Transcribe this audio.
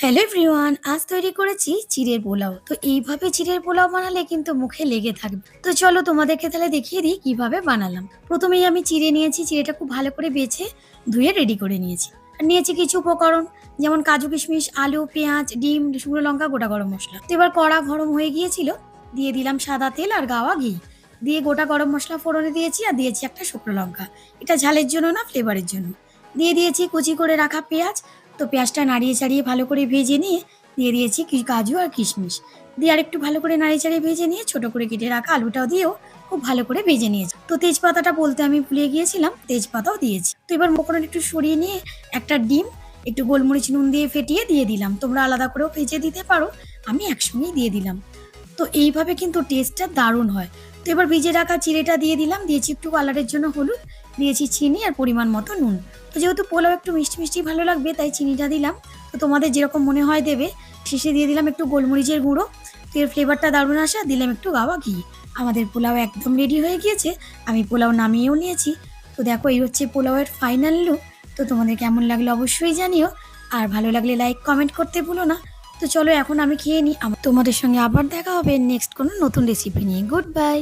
Hello everyone, আজ তৈরি করেছি চিড়ের পোলাও। তো এইভাবে চিড়ের পোলাও বানালে কিন্তু মুখে লেগে থাকবে। তো চলো তোমাদেরকে তাহলে দেখিয়ে দিই কিভাবে বানালাম। প্রথমেই আমি চিড়ে নিয়েছি, চিড়েটা খুব ভালো করে বেছে ধুয়ে রেডি করে নিয়েছি। আর নিয়েছি কিছু উপকরণ, যেমন কাজু কিশমিশ, আলু, পেঁয়াজ, ডিম, শুকনো লঙ্কা, গোটা গরম মশলা। তো এবার কড়া গরম হয়ে গিয়েছিল, দিয়ে দিলাম সাদা তেল আর গাওয়া ঘি। দিয়ে গোটা গরম মশলা ফোড়নে দিয়েছি আর দিয়েছি একটা শুকনো লঙ্কা। এটা ঝালের জন্য না, ফ্লেভারের জন্য। দিয়ে দিয়েছি কুচি করে রাখা পেঁয়াজ। তো পেঁয়াজটা নাড়িয়ে চাড়িয়ে ভালো করে ভেজে নিয়ে দিয়ে দিয়েছি কাজু আর কিশমিশ। দিয়ে আরেকটু ভালো করে নাড়িয়ে চাড়িয়ে ভেজে নিয়ে ছোট করে কেটে রাখা আলুটাও দিয়েও খুব ভালো করে ভেজে নিয়েছি। তো তেজপাতাটা বলতে আমি ভুলে গিয়েছিলাম, তেজপাতাও দিয়েছি। তো এবার মকরণ একটু সরিয়ে নিয়ে একটা ডিম একটু গোলমরিচ নুন দিয়ে ফেটিয়ে দিয়ে দিলাম। তোমরা আলাদা করেও ভেজে দিতে পারো, আমি একসঙ্গেই দিয়ে দিলাম। তো এইভাবে কিন্তু টেস্টটা দারুণ হয়। তো এবার ভিজে রাখা চিড়েটা দিয়ে দিলাম, দিয়েছি একটু কালারের জন্য হলুদ, দিয়েছি চিনি আর পরিমাণ মতো নুন। তো যেহেতু পোলাও একটু মিষ্টি মিষ্টি ভালো লাগবে তাই চিনিটা দিলাম। তো তোমাদের যেরকম মনে হয় দেবে। শেষে দিয়ে দিলাম একটু গোলমরিচের গুঁড়ো। তো এর ফ্লেভারটা দারুণ আসা, দিলাম একটু গাওয়া ঘি। আমাদের পোলাও একদম রেডি হয়ে গিয়েছে। আমি পোলাও নামিয়েও নিয়েছি। তো দেখো, এই হচ্ছে পোলাওয়ের ফাইনাল লুক। তো তোমাদের কেমন লাগলো অবশ্যই জানিও। আর ভালো লাগলে লাইক কমেন্ট করতে ভুলো না। তো চলো এখন আমি খেয়ে নিই। তোমাদের সঙ্গে আবার দেখা হবে নেক্সট কোনো নতুন রেসিপি নিয়ে। Good bye.